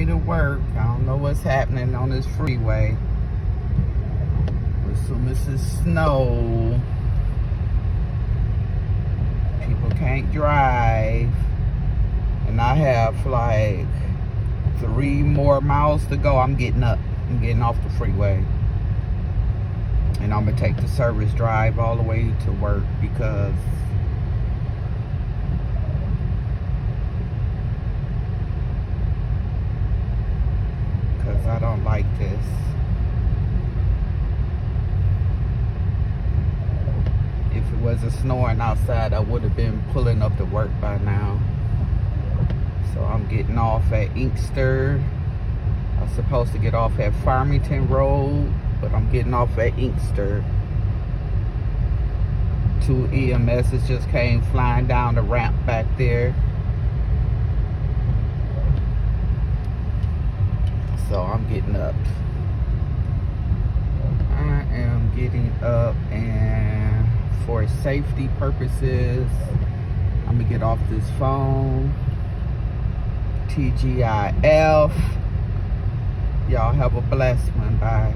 way to work. I don't know what's happening on this freeway. As soon as it's snow, people can't drive. And I have like 3 more miles to go. I'm getting up. I'm getting off the freeway. And I'm going to take the service drive all the way to work because I don't like this. If it wasn't snowing outside, I would have been pulling up to work by now. So I'm getting off at Inkster. I was supposed to get off at Farmington Road, but I'm getting off at Inkster. 2 EMSs just came flying down the ramp back there. So I'm getting up. I am getting up, and for safety purposes, I'm gonna get off this phone. TGIF. Y'all have a blessed one. Bye.